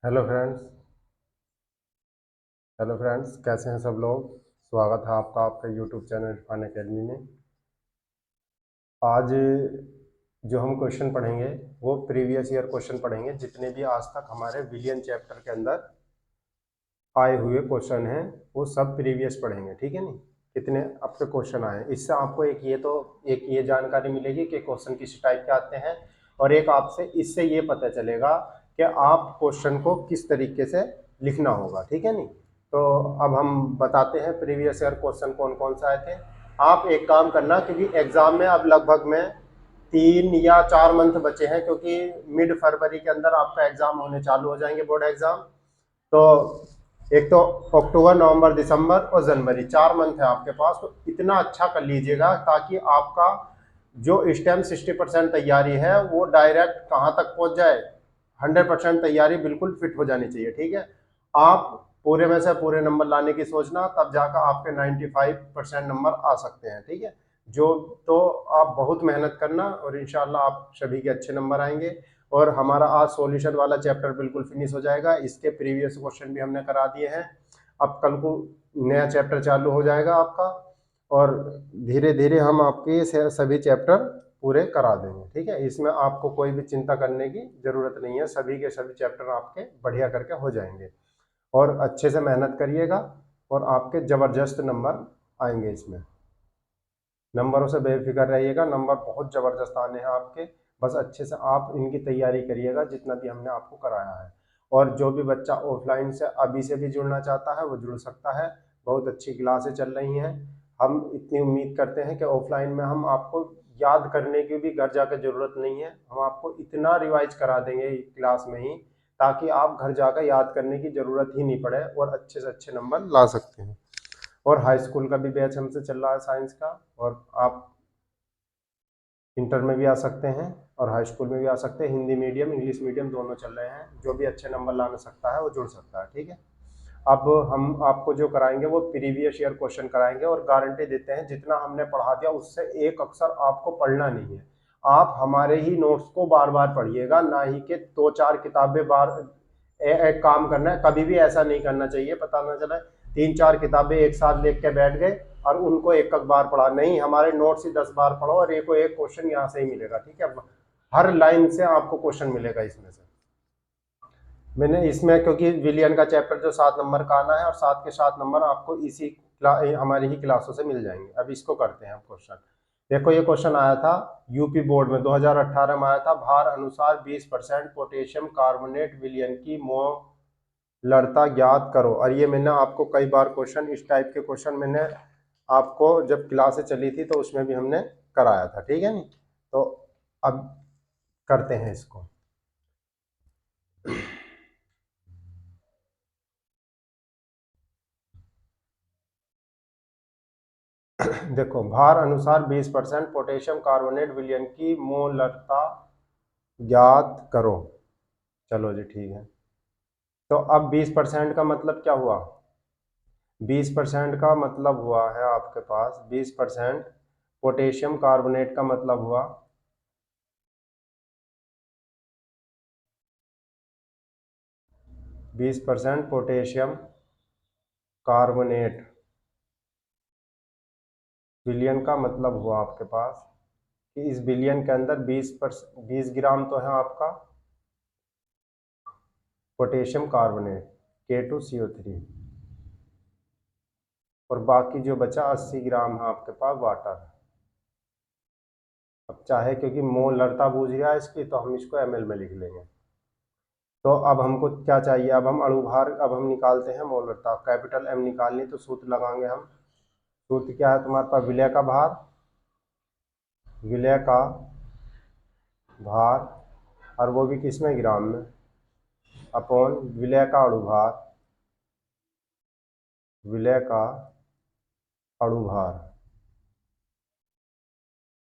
Hello friends. कैसे हैं सब लोग। स्वागत है आपका आपके यूट्यूब चैनल इरफान एकेडमी में। आज जो हम क्वेश्चन पढ़ेंगे वो प्रीवियस ईयर क्वेश्चन पढ़ेंगे। जितने भी आज तक हमारे विलियन चैप्टर के अंदर आए हुए क्वेश्चन हैं वो सब प्रीवियस पढ़ेंगे, ठीक है। नहीं कितने आपके क्वेश्चन आए हैं, इससे आपको एक ये जानकारी मिलेगी कि क्वेश्चन किस टाइप के आते हैं, और एक आपसे इससे ये पता चलेगा कि आप क्वेश्चन को किस तरीके से लिखना होगा, ठीक है। नहीं तो अब हम बताते हैं प्रीवियस ईयर क्वेश्चन कौन कौन से आए थे। आप एक काम करना, क्योंकि एग्जाम में अब लगभग में 3 या 4 मंथ बचे हैं, क्योंकि मिड फरवरी के अंदर आपका एग्जाम होने चालू हो जाएंगे, बोर्ड एग्जाम। तो एक तो अक्टूबर, नवंबर, दिसंबर और जनवरी 4 मंथ है आपके पास, तो इतना अच्छा कर लीजिएगा ताकि आपका जो इस टाइम 60% तैयारी है वो डायरेक्ट कहाँ तक पहुंच जाए। 100% तैयारी बिल्कुल फिट हो जानी चाहिए, ठीक है। आप पूरे में से पूरे नंबर लाने की सोचना, तब जाकर आपके 95% नंबर आ सकते हैं, ठीक है। जो तो आप बहुत मेहनत करना और इंशाल्लाह आप सभी के अच्छे नंबर आएंगे। और हमारा आज सॉल्यूशन वाला चैप्टर बिल्कुल फिनिश हो जाएगा। इसके प्रीवियस क्वेश्चन भी हमने करा दिए हैं। अब कल को नया चैप्टर चालू हो जाएगा आपका, और धीरे धीरे हम आपके सभी चैप्टर पूरे करा देंगे, ठीक है। इसमें आपको कोई भी चिंता करने की जरूरत नहीं है, सभी के सभी चैप्टर आपके बढ़िया करके हो जाएंगे। और अच्छे से मेहनत करिएगा और आपके ज़बरदस्त नंबर आएंगे। इसमें नंबरों से बेफिक्र रहिएगा, नंबर बहुत ज़बरदस्त आने हैं आपके। बस अच्छे से आप इनकी तैयारी करिएगा जितना भी हमने आपको कराया है। और जो भी बच्चा ऑफलाइन से अभी से भी जुड़ना चाहता है वो जुड़ सकता है। बहुत अच्छी क्लासें चल रही हैं। हम इतनी उम्मीद करते हैं कि ऑफलाइन में हम आपको याद करने की भी घर जाकर ज़रूरत नहीं है, हम आपको इतना रिवाइज करा देंगे क्लास में ही, ताकि आप घर जाकर याद करने की ज़रूरत ही नहीं पड़े और अच्छे से अच्छे नंबर ला सकते हैं। और हाई स्कूल का भी बैच हमसे चल रहा है साइंस का, और आप इंटर में भी आ सकते हैं और हाई स्कूल में भी आ सकते हैं। हिंदी मीडियम इंग्लिश मीडियम दोनों चल रहे हैं। जो भी अच्छे नंबर लाना सकता है वो जुड़ सकता है, ठीक है। अब हम आपको जो कराएंगे वो प्रीवियस ईयर क्वेश्चन कराएंगे, और गारंटी देते हैं जितना हमने पढ़ा दिया उससे एक अक्षर आपको पढ़ना नहीं है। आप हमारे ही नोट्स को बार बार पढ़िएगा, ना ही कि 2-4 किताबें बार एक काम करना है। कभी भी ऐसा नहीं करना चाहिए, पता ना चले 3-4 किताबें एक साथ लेके के बैठ गए और उनको एक एक बार पढ़ा। नहीं, हमारे नोट्स ही 10 बार पढ़ो और एक क्वेश्चन यहाँ से ही मिलेगा, ठीक है। हर लाइन से आपको क्वेश्चन मिलेगा इसमें से। मैंने इसमें, क्योंकि विलियन का चैप्टर जो 7 नंबर का आना है, और 7 के 7 नंबर आपको हमारी ही क्लासों से मिल जाएंगे। अब इसको करते हैं क्वेश्चन। देखो ये क्वेश्चन आया था यूपी बोर्ड में 2018 में आया था। भार अनुसार 20% पोटेशियम कार्बोनेट विलियन की मोलरता ज्ञात करो। और ये मैंने आपको कई बार क्वेश्चन, इस टाइप के क्वेश्चन मैंने आपको जब क्लासें चली थी तो उसमें भी हमने कराया था, ठीक है। नहीं तो अब करते हैं इसको। देखो, भार अनुसार 20% पोटेशियम कार्बोनेट विलयन की मोलरता ज्ञात करो। चलो जी, ठीक है। तो अब 20% का मतलब क्या हुआ? 20% का मतलब हुआ है आपके पास 20% पोटेशियम कार्बोनेट का मतलब हुआ 20% पोटेशियम कार्बोनेट विलियन का मतलब हुआ आपके पास कि इस विलियन के अंदर 20 ग्राम तो है आपका पोटेशियम कार्बोनेट K2CO3, और बाकी जो बचा 80 ग्राम है आपके पास वाटर। अब चाहे, क्योंकि मोलरता बूझ गया इसकी, तो हम इसको ml में लिख लेंगे। तो अब हमको क्या चाहिए? अब हम अणुभार अब हम निकालते हैं मोलरता। कैपिटल M निकालनी तो सूत्र लगाएंगे हम। सूत्र क्या है तुम्हारे पास? विलय का भार, विलय का भार, और वो भी किसमें? ग्राम में, अपॉन विलय का अणुभार, विलय का अणुभार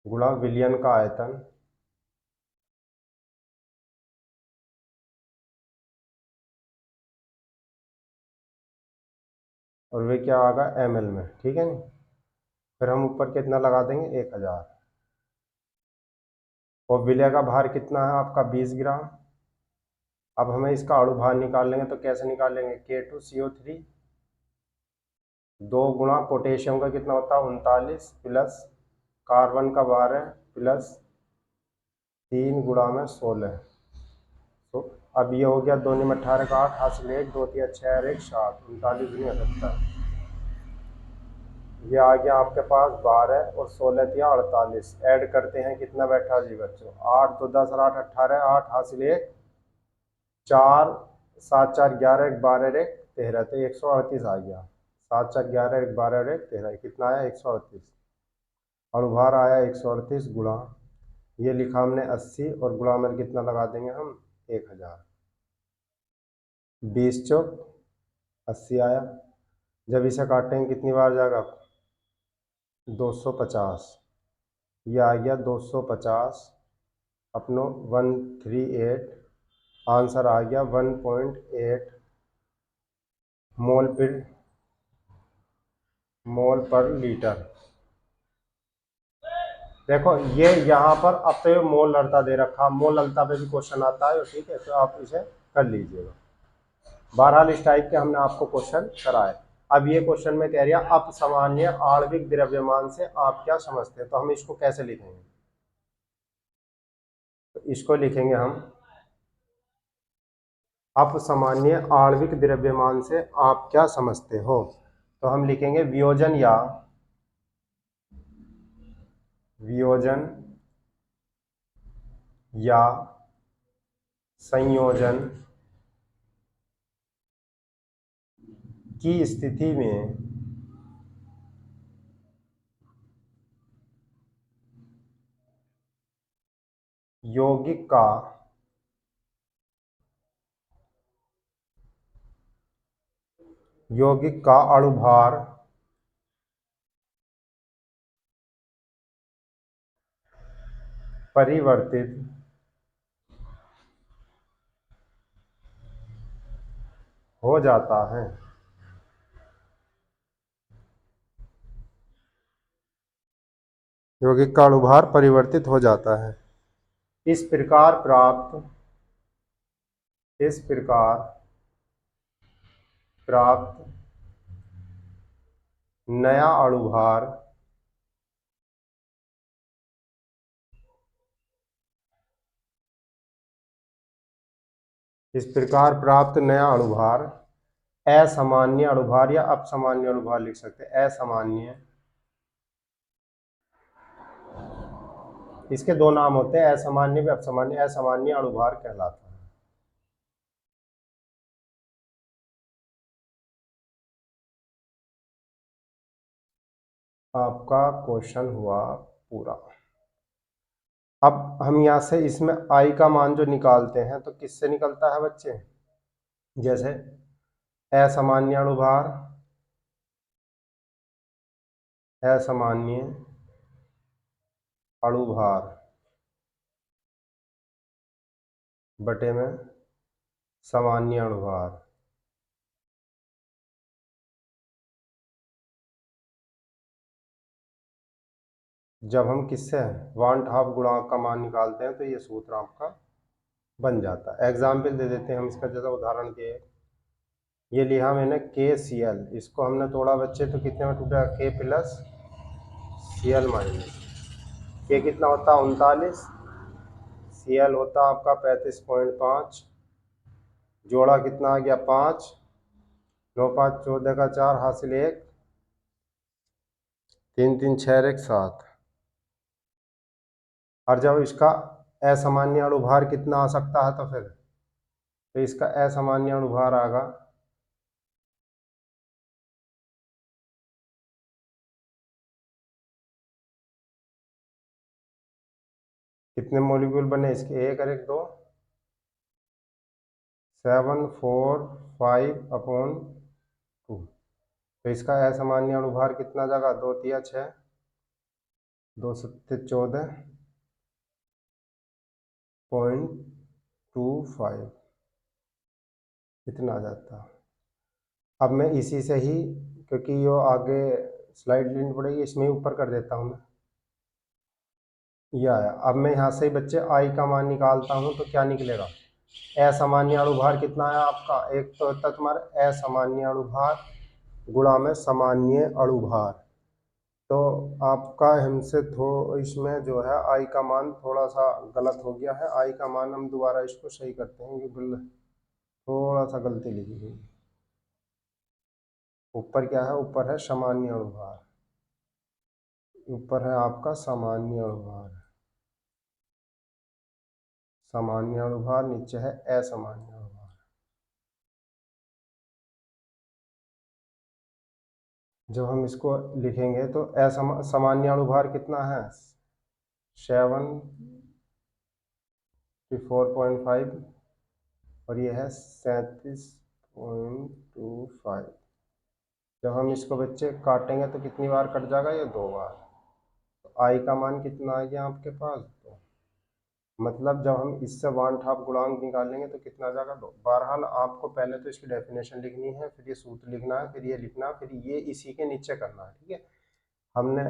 गुणा विलयन का आयतन, और वे क्या आएगा? ml में, ठीक है। नहीं फिर हम ऊपर कितना लगा देंगे? 1000। और विलय का भार कितना है आपका? 20 ग्राम। अब हमें इसका अणुभार निकाल लेंगे, तो कैसे निकालेंगे? K2CO3 2 गुणा पोटेशियम का कितना होता है 39 प्लस कार्बन का 12 प्लस 3 गुणा में 16। तो अब ये हो गया 2 में 18 का 8 हासिल 1 2 3 6 और 1 7 39 दूनी 78। ये आ गया आपके पास 12 और 16 दिया 48। ऐड करते हैं कितना बैठा जी बच्चों? 8 2 10 और 8 18 8 हासिल 1 4 7 4 11 1 12 1 13 तो 138 आ गया। 7 4 11 1 12 1 13 कितना आया? 138। अणुभार आया 138 गुणा, ये लिखा हमने 80 और गुणा में कितना लगा देंगे हम? 1000। 20 चौक 80 आया। जब इसे काटेंगे कितनी बार जाएगा? 250। ये आ गया 250 अपनो 138। आंसर आ गया 1.8 मोल पर लीटर। देखो ये यहाँ पर अब तो ये मोल लड़ता दे रखा, मोल लड़ता पे भी क्वेश्चन आता है, ठीक है, तो आप इसे कर लीजिएगा। बहरहाल इस टाइप के हमने आपको क्वेश्चन कराए। अब ये क्वेश्चन में कह रहा अपसामान्य आणविक द्रव्यमान से आप क्या समझते हैं, तो हम इसको कैसे लिखेंगे? तो इसको लिखेंगे हम अपसामान्य आणविक द्रव्यमान से आप क्या समझते हो, तो हम लिखेंगे वियोजन या संयोजन की स्थिति में यौगिक का अणुभार परिवर्तित हो जाता है। यौगिक का अणुभार परिवर्तित हो जाता है। इस प्रकार प्राप्त नया अणुभार असामान्य अणुभार या अपसामान्य अणुभार लिख सकते हैं। असामान्य, इसके दो नाम होते हैं, असामान्य भी अपसामान्य। असामान्य अणुभार कहलाता है। आपका क्वेश्चन हुआ पूरा। अब हम यहाँ से इसमें आई का मान जो निकालते हैं तो किससे निकलता है बच्चे? जैसे असामान्य अणुभार, असामान्य अणुभार बटे में सामान्य अणुभार। जब हम किससे 1/2 गुणांक का मान निकालते हैं तो ये सूत्र आपका बन जाता है। एग्जाम्पल दे देते हैं हम इसका, जैसा उदाहरण के ये लिया मैंने KCl, इसको हमने तोड़ा बच्चे तो कितने में टूटा? K plus Cl minus. K कितना होता है 39, Cl होता आपका 35.5, जोड़ा कितना आ गया 5, 9 5 14 का 4 हासिल 1, 3 3 6 1 7। और जब इसका असामान्य अणुभार कितना आ सकता है तो फिर तो इसका असामान्य अणुभार आएगा कितने मॉलिक्यूल बने इसके? 1 और 1 2 7 4 5/2। तो इसका असामान्य अणुभार कितना जाएगा? 2 3 6 2 7 14.25 इतना आ जाता। अब मैं इसी से ही, क्योंकि ये आगे स्लाइड लेनी पड़ेगी, इसमें ही ऊपर कर देता हूँ मैं। यह आया। अब मैं यहाँ से ही बच्चे आई का मान निकालता हूँ तो क्या निकलेगा? असामान्य अणुभार कितना है आपका, एक तो होता है तुम्हारा असामान्य अणुभार गुणा में सामान्य अणुभार। तो आपका हमसे इसमें जो है आई का मान थोड़ा सा गलत हो गया है। आई का मान हम दोबारा इसको सही करते हैं, ये थोड़ा सा गलती लिखी गई। ऊपर क्या है, ऊपर है सामान्य अणुभार, ऊपर है आपका सामान्य अणुभार, सामान्य अणुभार, नीचे है असामान्य अणुभार। जब हम इसको लिखेंगे तो सामान्य अणुभार कितना है 74.5 और ये है 37.25। जब हम इसको बच्चे काटेंगे तो कितनी बार कट जाएगा, ये 2 बार। तो आई का मान कितना आ गया आपके पास 2। मतलब जब हम इससे 1/2 गुणांक निकालेंगे तो कितना आ जाएगा 2। बहरहाल आपको पहले तो इसकी डेफिनेशन लिखनी है, फिर ये सूत्र लिखना है, फिर ये लिखना है, फिर ये इसी के नीचे करना है, ठीक है। हमने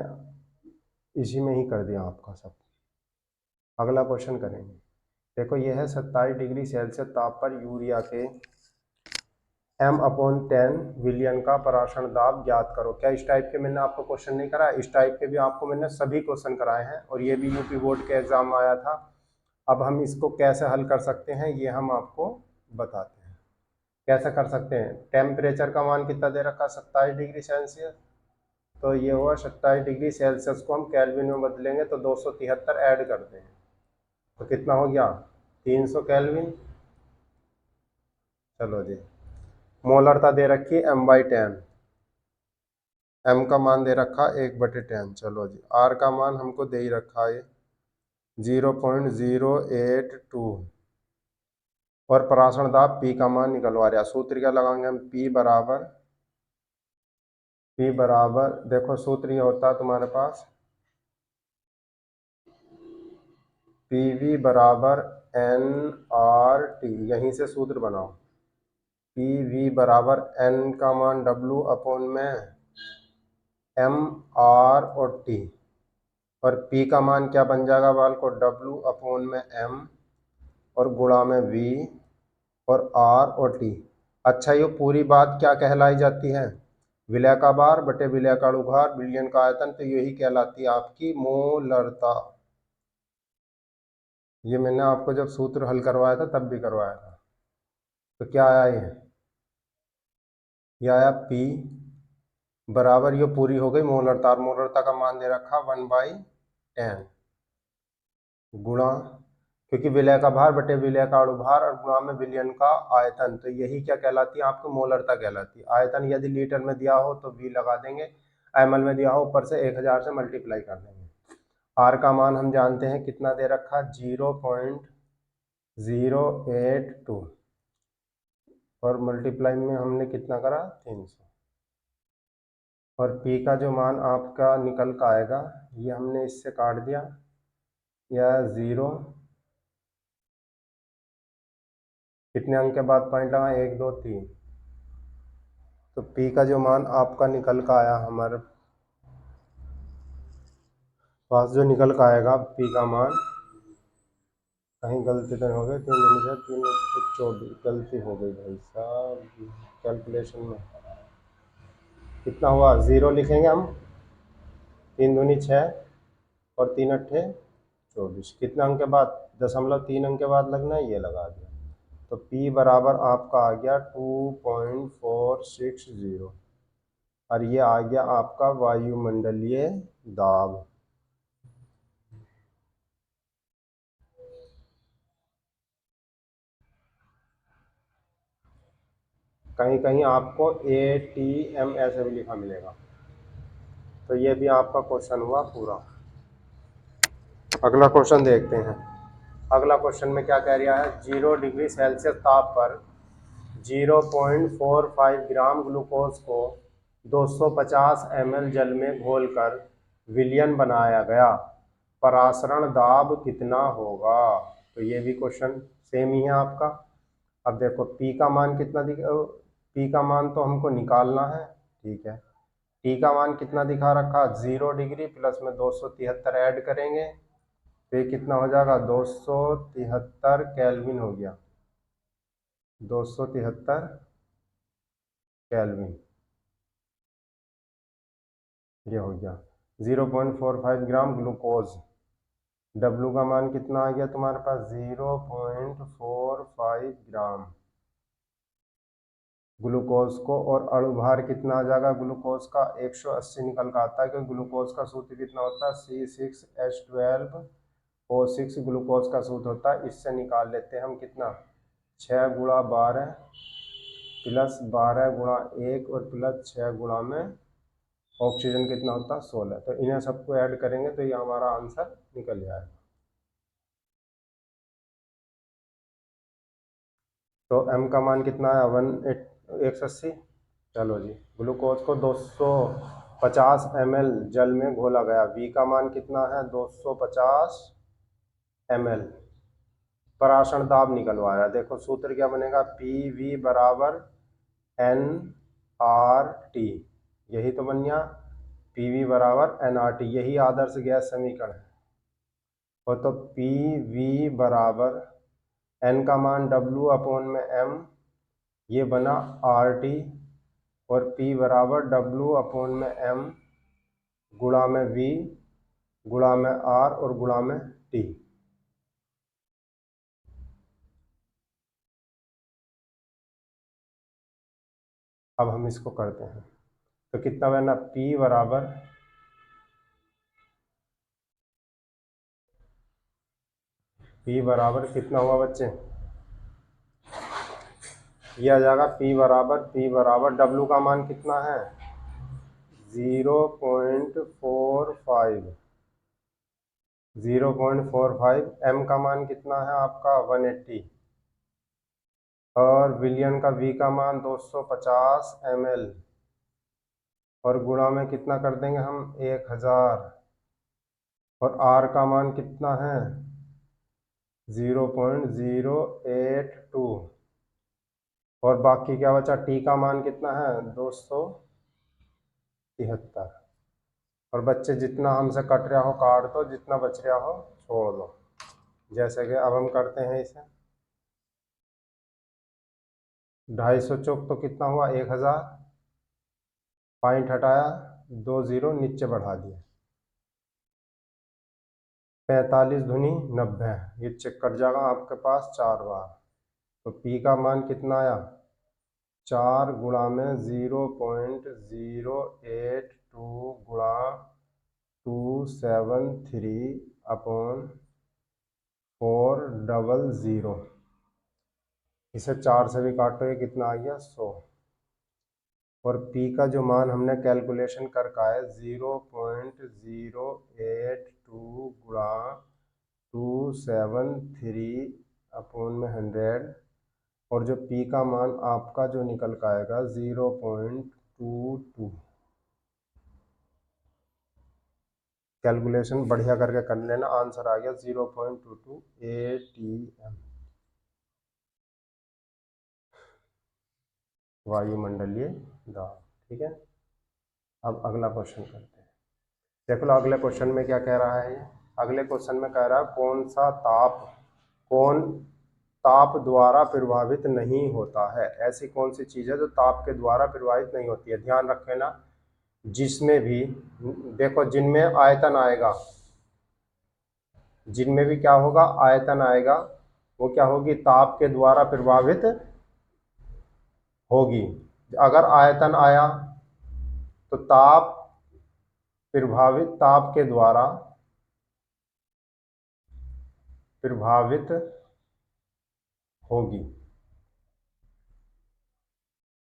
इसी में ही कर दिया आपका सब। अगला क्वेश्चन करेंगे। देखो ये है 27 डिग्री सेल्सियस ताप पर यूरिया के m/10 विलियन का पराशरण दाब ज्ञात करो। क्या इस टाइप के मैंने आपको क्वेश्चन नहीं कराया, इस टाइप के भी आपको मैंने सभी क्वेश्चन कराए हैं और ये भी यूपी बोर्ड के एग्जाम में आया था। अब हम इसको कैसे हल कर सकते हैं ये हम आपको बताते हैं। कैसे कर सकते हैं, टेम्परेचर का मान कितना दे रखा 27 डिग्री सेल्सियस, तो ये हुआ 27 डिग्री सेल्सियस को हम केल्विन में बदलेंगे तो 273 ऐड करते हैं तो कितना हो गया 300 केल्विन। चलो जी, मोलरता दे रखी m/10, m का मान दे रखा 1/10। चलो जी, r का मान हमको दे ही रखा है 0.082 और पराशरण दाब P का मान निकलवा रहा। सूत्र क्या लगाएंगे हम, P बराबर देखो सूत्र ये होता है तुम्हारे पास PV बराबर nRT, यहीं से सूत्र बनाओ। PV बराबर n का मान W/में m r और t, और P का मान क्या बन जाएगा बाल को W/में m और गुणा में V और R और T। अच्छा, ये पूरी बात क्या कहलाई जाती है, विलय का भार बटे विलय का अणुभार विलयन का आयतन, तो यही कहलाती है आपकी मोलरता। ये मैंने आपको जब सूत्र हल करवाया था तब भी करवाया था। तो क्या आया ये आया P बराबर, ये पूरी हो गई मोलरता, और मोलरता का मान दे रखा 1/10 गुणा, क्योंकि विलय का भार बटे विलय का अणुभार और गुणा में विलयन का आयतन, तो यही क्या कहलाती है आपको मोलरता कहलाती है। आयतन यदि लीटर में दिया हो तो V लगा देंगे, ml में दिया हो ऊपर से 1000 से मल्टीप्लाई कर देंगे। R का मान हम जानते हैं कितना दे रखा 0.082 और मल्टीप्लाई में हमने कितना करा 300, और P का जो मान आपका निकल का आएगा ये हमने इससे काट दिया, या 0 कितने अंक के बाद पॉइंट लगा 1 2 3, तो P का जो मान आपका निकल का आया हमारे पास, जो निकल का आएगा P का मान, कहीं गलती तो हो गई 3 गलती हो गई भाई साहब कैलकुलेशन में। कितना हुआ 0 लिखेंगे हम, 3 दूनी 6 और 3 अट्ठे 24, कितने अंक के बाद 0.3 अंक के बाद लगना है, ये लगा दिया। तो P बराबर आपका आ गया 2.460 और ये आ गया आपका वायुमंडलीय दाब। कहीं कहीं आपको ATM ऐसे भी लिखा मिलेगा। तो ये भी आपका क्वेश्चन हुआ पूरा। अगला क्वेश्चन देखते हैं। अगला क्वेश्चन में क्या कह रहा है, 0 डिग्री सेल्सियस ताप पर 0.45 ग्राम ग्लूकोज को 250 ml जल में घोलकर विलयन बनाया गया, परासरण दाब कितना होगा। तो ये भी क्वेश्चन सेम ही है आपका। अब देखो P का मान कितना P का मान तो हमको निकालना है, ठीक है। T का मान कितना दिखा रखा 0 डिग्री प्लस में 273 ऐड करेंगे तो ये कितना हो जाएगा 273 केल्विन हो गया। 273 केल्विन, ये हो गया। 0.45 ग्राम ग्लूकोज, W का मान कितना आ गया तुम्हारे पास 0.45 ग्राम ग्लूकोज को, और अणुभार कितना आ जाएगा ग्लूकोज का 180 निकल का आता है, क्योंकि ग्लूकोज का सूत्र कितना होता है C6H12O6 ग्लूकोज का सूत्र होता है। इससे निकाल लेते हैं हम कितना 6 गुणा 12 प्लस 12 गुणा 1 और प्लस 6 गुणा में ऑक्सीजन कितना होता है 16। तो इन्हें सबको ऐड करेंगे तो ये हमारा आंसर निकल जाएगा। तो m का मान कितना है 180। चलो जी, ग्लूकोज को 250 ml जल में घोला गया, V का मान कितना है 250 ml। पराशर दाब निकलवाया, देखो सूत्र क्या बनेगा PV बराबर nRT, यही तो बन गया PV बराबर nRT, यही आदर्श गैस समीकरण है। और तो PV बराबर n का मान W अपॉन में m, ये बना RT, और P बराबर W अपॉन में m गुणा में V गुणा में R और गुणा में T। अब हम इसको करते हैं तो कितना बना P बराबर कितना हुआ बच्चे, ये आ जाएगा P बराबर W का मान कितना है 0.45, m का मान कितना है आपका 180, और विलियन का V का मान 250 ml, और गुणा में कितना कर देंगे हम 1000, और R का मान कितना है 0.082, और बाकी क्या बचा T का मान कितना है 273। और बच्चे जितना हमसे कट रहा हो काट दो, जितना बच रहा हो छोड़ दो। जैसे कि अब हम करते हैं इसे 250 चौक तो कितना हुआ 1000, पॉइंट हटाया 2 0 नीचे बढ़ा दिया, 45 दूनी 90, ये चेक कर जाएगा आपके पास 4 बार। तो P का मान कितना आया 4 गुणा में 0.082 गुणा 273 अपॉन 400, इसे 4 से भी काटो ये कितना आ गया 100। और P का जो मान हमने कैलकुलेशन कर का है 0.082 गुणा 273 अपॉन में 100, और जो P का मान आपका जो निकल का आएगा 0.22। कैलकुलेशन बढ़िया करके कर लेना, आंसर आ गया 0.22 ATM वायुमंडलीय दाब। ठीक है, अब अगला क्वेश्चन करते हैं। देखो अगले क्वेश्चन में क्या कह रहा है ये, अगले क्वेश्चन में कह रहा है कौन ताप द्वारा प्रभावित नहीं होता है। ऐसी कौन सी चीज है जो ताप के द्वारा प्रभावित नहीं होती है। ध्यान रखना, जिसमें भी देखो जिनमें आयतन आएगा, जिनमें भी क्या होगा आयतन आएगा, वो क्या होगी ताप के द्वारा प्रभावित होगी। अगर आयतन आया तो ताप के द्वारा प्रभावित होगी।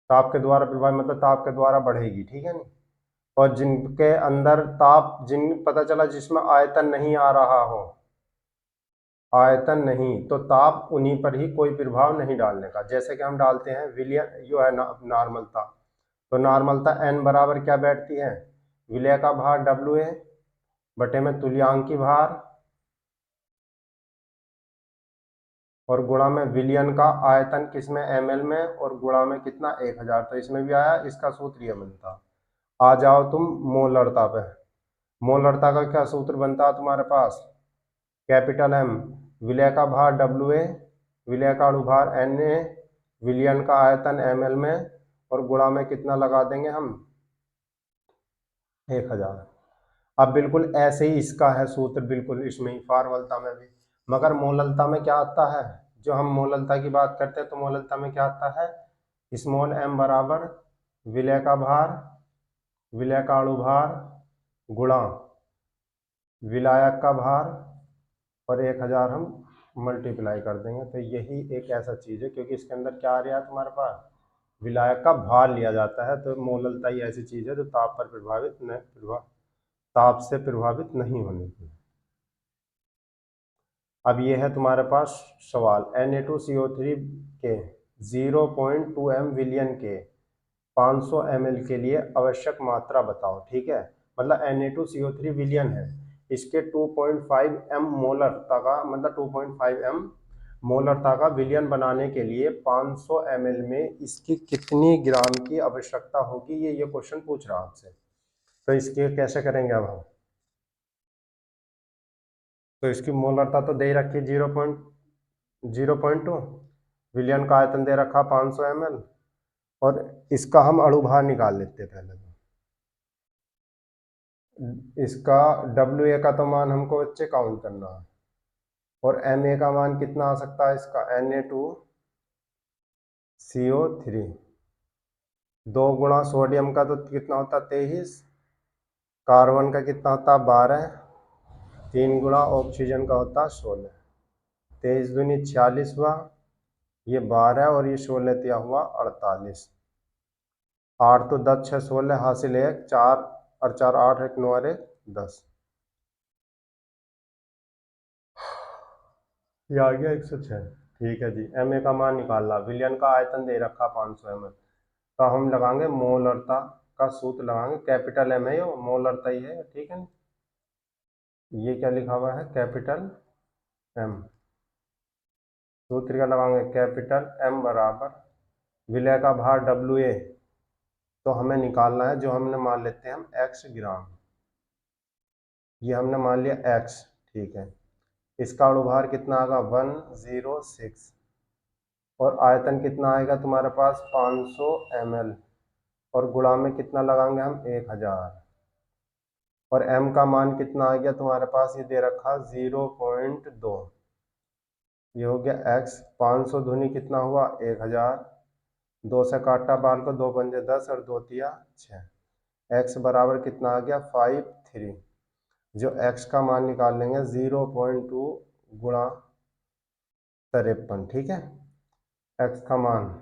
ताप के द्वारा प्रभावित मतलब ताप के द्वारा बढ़ेगी, ठीक है ना। और जिनके अंदर ताप पता चला जिसमें आयतन नहीं आ रहा हो, आयतन नहीं, तो ताप उन्हीं पर ही कोई प्रभाव नहीं डालने का। जैसे कि हम डालते हैं विलय जो है नॉर्मलता, तो नॉर्मलता n बराबर क्या बैठती है विलय का भार WA बटे में तुल्यांकी भार और गुणा में विलियन का आयतन किसमें ml में, और गुणा में कितना 1000। तो इसमें भी आया, इसका सूत्र ये बनता। आ जाओ तुम मोलरता पे। मोलरता का क्या सूत्र बनता है तुम्हारे पास, कैपिटल M विलय का भार WA, विलय का अणुभार Na विलयन का आयतन ml में और गुणा में कितना लगा देंगे हम 1000। अब बिल्कुल ऐसे ही इसका है सूत्र, बिल्कुल इसमें ही फॉर्मूलता में भी, मगर मोललता में क्या आता है, जो हम मोललता की बात करते हैं तो मोललता में क्या आता है, स्मॉल m बराबर विलय का भार, विलय का अणु भार गुणा विलायक का भार और 1000 हम मल्टीप्लाई कर देंगे। तो यही एक ऐसा चीज है, क्योंकि इसके अंदर क्या आ रहा है तुम्हारे पास, विलायक का भार लिया जाता है। तो मोललता ही ऐसी चीज है जो ताप पर प्रभावित न ताप से प्रभावित नहीं होने की। अब ये है तुम्हारे पास सवाल, Na2CO3 के 0.2 m विलियन के 500 ml के लिए आवश्यक मात्रा बताओ। ठीक है, मतलब Na2CO3 विलियन है, इसके 2.5 m मोलरता का, मतलब 2.5 m मोलरता का विलियन बनाने के लिए 500 ml में इसकी कितनी ग्राम की आवश्यकता होगी, ये क्वेश्चन पूछ रहा आपसे। तो इसके कैसे करेंगे अब हम, तो इसकी मोलरता तो दे रखी है 0.2, विलियन का आयतन दे रखा 500 ml, और इसका हम अणुभार निकाल लेते हैं पहले। तो इसका WA का तो मान हमको बच्चे काउंट करना है, और MA का मान कितना आ सकता है इसका, Na2CO3 2 गुणा सोडियम का तो कितना होता है 23, कार्बन का कितना होता है 12, 3 गुणा ऑक्सीजन का होता है 16, 23 दूनी 46 हुआ, ये 12 और ये 16 दिया हुआ 48, 8 तो 10 6 16 हासिल 1, 4 और 4 8 1 9 और 1 10, ये आ गया 106। ठीक है जी, MA का मान निकालना, विलयन का आयतन दे रखा 500 ml, तो हम लगाएंगे मोलरता का सूत्र लगाएंगे, कैपिटल M है ये, मोलरता ही है, ठीक है। ये क्या लिखा हुआ है, कैपिटल M, सूत्र का लगाएंगे कैपिटल M बराबर विलय का भार WA, तो हमें निकालना है जो हमने मान लेते हैं हम x ग्राम, ये हमने मान लिया x, ठीक है। इसका अणुभार कितना आएगा 106, और आयतन कितना आएगा तुम्हारे पास 500 ml, और गुणा में कितना लगाएंगे हम 1000, और m का मान कितना आ गया तुम्हारे पास, ये दे रखा 0.2, ये हो गया x, 500 दूनी कितना हुआ 1000, 2 से काटा बाल को, 2 पंजे 10 और 2 तिया 6, x बराबर कितना आ गया 53, जो x का मान निकाल लेंगे 0.2 गुणा 53, ठीक है। x का मान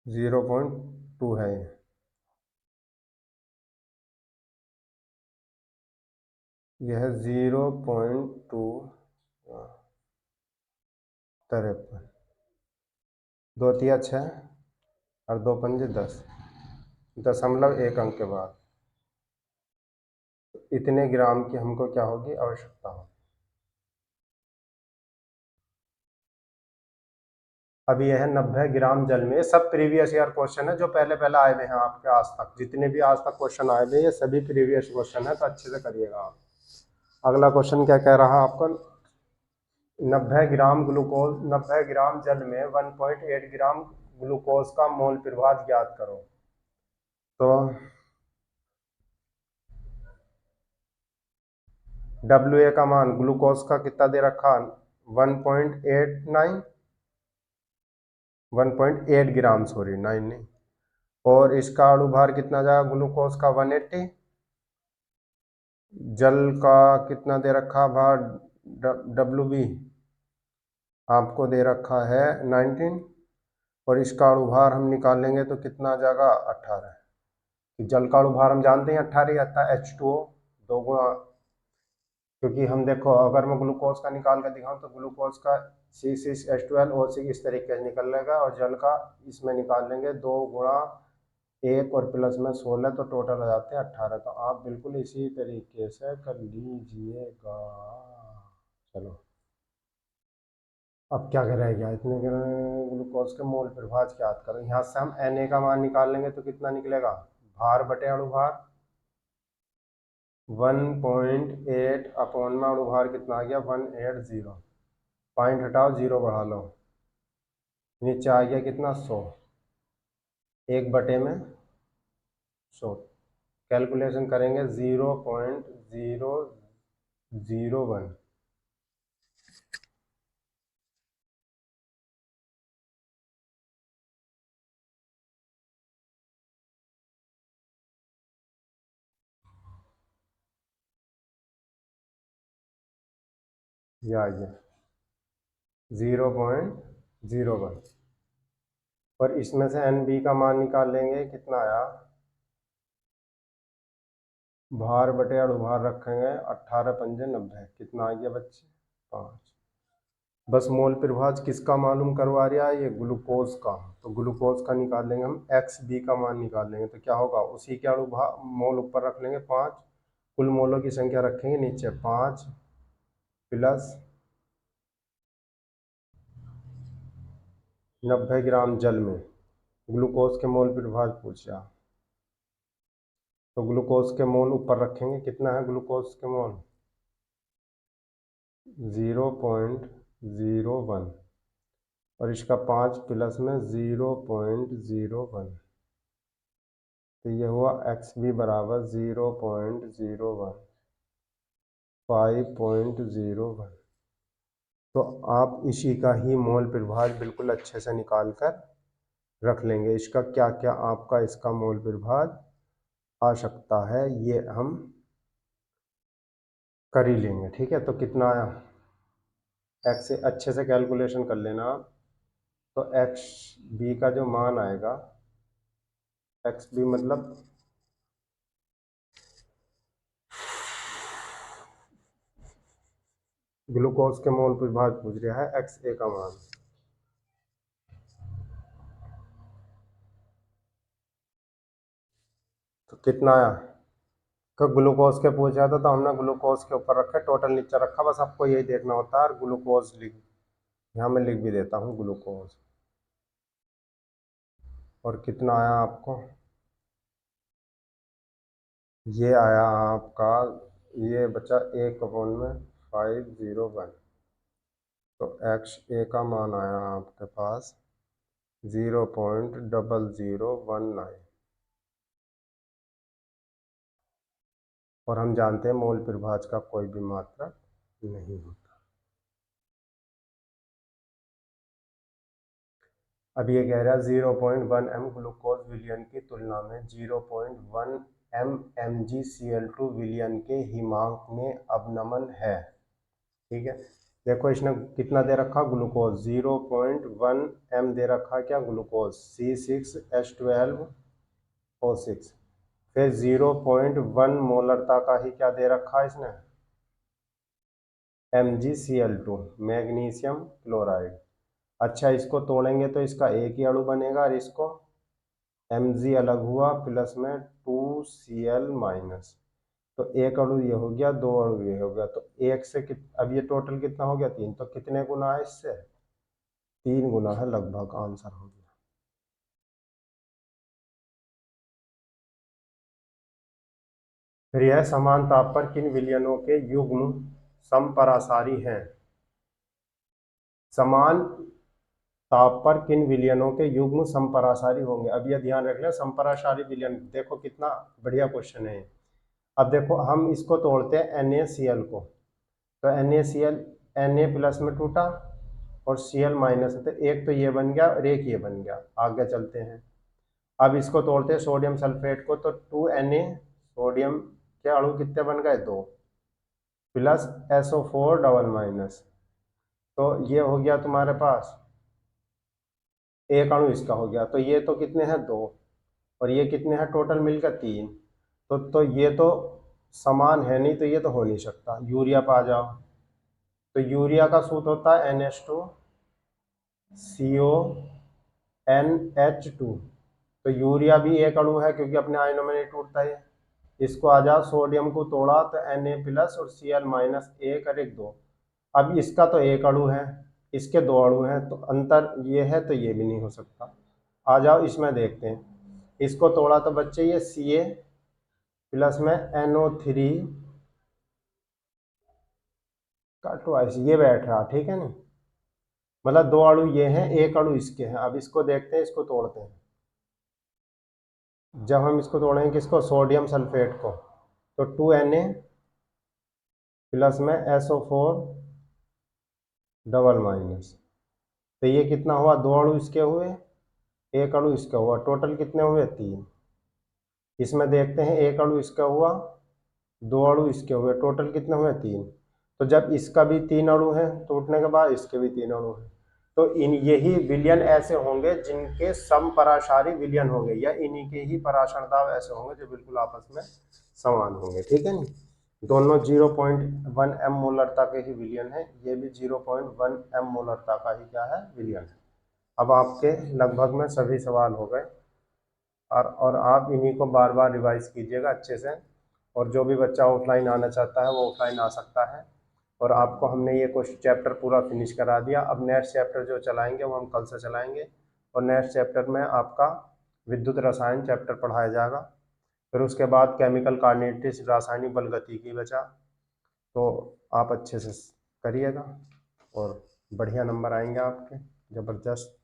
0.2 है, यह है 0.2 53, 2 तिया 6 और 2 पंजे 10, 0.1 अंक के बाद इतने ग्राम की हमको क्या होगी आवश्यकता होगी। अब यह है 90 ग्राम जल में, सब प्रीवियस ईयर क्वेश्चन है जो पहले पहले आए हुए हैं आपके आज तक, जितने भी आज तक क्वेश्चन आए हुए ये सभी प्रीवियस क्वेश्चन है, तो अच्छे से करिएगा आप। अगला क्वेश्चन क्या कह रहा है आपको, 90 ग्राम ग्लूकोज, 90 ग्राम जल में 1.8 ग्राम ग्लूकोज का मोल प्रभाव ज्ञात करो। तो WA का मान ग्लूकोज का कितना दे रखा 1.8 ग्राम, सॉरी 9 नहीं, और इसका अणुभार कितना जाएगा ग्लूकोज का 180, जल का कितना दे रखा भार WB आपको दे रखा है 19, और इसका अणुभार हम निकालेंगे तो कितना आ जाएगा 18, जल का अणुभार हम जानते हैं 18 ही आता है H2O 2 गुणा, क्योंकि हम देखो अगर मैं ग्लूकोज का निकाल कर दिखाऊं तो ग्लूकोज का C6H12O6 इस तरीके से निकलेगा, और जल का इसमें निकाल लेंगे 2 गुणा 1 और प्लस में 16, तो टोटल हो जाते हैं 18, तो आप बिल्कुल इसी तरीके से कर लीजिएगा। चलो अब क्या करेगा, इतने ग्लूकोज के मोल प्रभाव याद करो, यहाँ से हम Na का मान निकाल लेंगे तो कितना निकलेगा, भार बटे अणुभार 1.8 अपॉन में अणुभार कितना आ गया 180, पॉइंट हटाओ 0 बढ़ा लो, नीचे आ गया कितना 100, 1/100। कैलकुलेशन करेंगे 0.001। ये आ गया 0.01। और इसमें से एन बी का मान निकाल लेंगे, कितना आया, भार बटे अणुभार रखेंगे, 18×5 = 90। कितना आ गया बच्चे, 5। बस मोल प्रभाज किसका मालूम करवा रहा है, ये ग्लूकोज का। तो ग्लूकोज का निकाल लेंगे हम, एक्स बी का मान निकाल लेंगे। तो क्या होगा, उसी के अणुभार मोल ऊपर रख लेंगे 5, कुल मोलों की संख्या रखेंगे नीचे 5 प्लस 90 ग्राम जल में ग्लूकोज के मोल प्रभाज पूछा। तो ग्लूकोज के मोल ऊपर रखेंगे, कितना है ग्लूकोज के मोल, 0.01। और इसका 5 प्लस में 0.01। तो ये हुआ एक्स बी बराबर 0.01, 5.01। तो आप इसी का ही मोल प्रभाज बिल्कुल अच्छे से निकाल कर रख लेंगे। इसका क्या क्या आपका इसका मोल प्रभाज आ सकता है, ये हम कर ही लेंगे। ठीक है, तो कितना आया, एक्स से अच्छे से कैलकुलेशन कर लेना आप। तो एक्स बी का जो मान आएगा, एक्स बी मतलब ग्लूकोज के मोल प्रभाज पूछ रहा है, एक्स ए का मान। तो कितना आया, तो ग्लूकोज के पूछा था तो हमने ग्लूकोज के ऊपर रखा, टोटल नीचे रखा। बस आपको यही देखना होता है। और ग्लूकोज लिख, यहाँ मैं लिख भी देता हूँ ग्लूकोज। और कितना आया आपको, ये आया आपका, ये बचा 1/501। तो एक्स ए का मान आया आपके पास 0.0019। और हम जानते हैं मोल प्रभाज का कोई भी मात्रक नहीं होता। अब ये कह रहा है 0.1 m ग्लूकोज विलयन की तुलना में 0.1 m MgCl2 विलयन के हिमांक में अवनमन है। ठीक है, देखो इसने कितना दे रखा, ग्लूकोज 0.1 m दे रखा, क्या ग्लूकोज C6H12O6। फिर 0.1 मोलरता का ही क्या दे रखा है इसने, MgCl2 मैग्नीशियम क्लोराइड। अच्छा, इसको तोड़ेंगे तो इसका एक ही अणु बनेगा, और इसको Mg अलग हुआ, प्लस में 2Cl-। तो एक अणु ये हो गया, दो अणु ये हो गया। तो एक से अब ये टोटल कितना हो गया, 3। तो कितने गुना है इससे, 3 गुना है लगभग, आंसर हो गया। फिर यह समान ताप पर किन विलयनों के युग्म समपरासारी हैं। समान ताप पर किन विलयनों के युग्म समपरासारी होंगे। अब यह ध्यान रख लें, समपरासारी विलयन, देखो कितना बढ़िया क्वेश्चन है। अब देखो हम इसको तोड़ते हैं NaCl को। तो NaCl Na प्लस में टूटा और Cl माइनस, तो एक तो ये बन गया और एक ये बन गया। आगे चलते हैं, अब इसको तोड़ते हैं सोडियम सल्फेट को। तो 2Na, सोडियम के अणु कितने बन गए, 2, प्लस SO4 डबल माइनस। तो ये हो गया तुम्हारे पास एक अणु इसका हो गया। तो ये तो कितने हैं, 2, और ये कितने हैं टोटल मिलकर 3। तो ये तो समान है नहीं, तो ये तो हो नहीं सकता। यूरिया पे आ जाओ। तो यूरिया का सूत्र होता है NH2CONH2। तो यूरिया भी एक अणु है, क्योंकि अपने आयनों में नहीं टूटता है। इसको आ जाओ, सोडियम को तोड़ा तो Na प्लस और Cl माइनस, 1 और 1 2। अब इसका तो एक अणु है, इसके 2 अणु हैं, तो अंतर ये है, तो ये भी नहीं हो सकता। आ जाओ इसमें देखते हैं, इसको तोड़ा तो बच्चे ये Ca प्लस में NO3 का ट्वाइस ये बैठ रहा, ठीक है नहीं। मतलब दो अणु ये हैं, एक अणु इसके हैं। अब इसको देखते हैं, इसको तोड़ते हैं। जब हम इसको तोड़ेंगे किसको, सोडियम सल्फेट को, तो 2Na प्लस में SO4 डबल माइनस, तो ये कितना हुआ, दो अणु इसके हुए, एक अणु इसका हुआ, टोटल कितने हुए, 3। इसमें देखते हैं, एक अणु इसका हुआ, दो अणु इसके हुए, टोटल कितने हुए, 3। तो जब इसका भी 3 अणु है टूटने के बाद, इसके भी 3 अणु है, तो इन यही विलयन ऐसे होंगे जिनके समपराशारी विलयन होंगे, या इन्हीं के ही पराशर दाब ऐसे होंगे जो बिल्कुल आपस में समान होंगे। ठीक है नी, दोनों 0.1 m मोलरता के ही विलयन है, ये भी 0.1 m मोलरता का ही क्या है, विलयन है। अब आपके लगभग में सभी सवाल हो गए, और आप इन्हीं को बार बार रिवाइज कीजिएगा अच्छे से। और जो भी बच्चा ऑफलाइन आना चाहता है वो ऑफलाइन आ सकता है। और आपको हमने ये क्वेश्चन चैप्टर पूरा फिनिश करा दिया। अब नेक्स्ट चैप्टर जो चलाएंगे वो हम कल से चलाएंगे, और नेक्स्ट चैप्टर में आपका विद्युत रसायन चैप्टर पढ़ाया जाएगा। फिर उसके बाद केमिकल कार्नेटिक्स, रासायनिक बलगतिकी बचा, तो आप अच्छे से करिएगा और बढ़िया नंबर आएंगे आपके, ज़बरदस्त।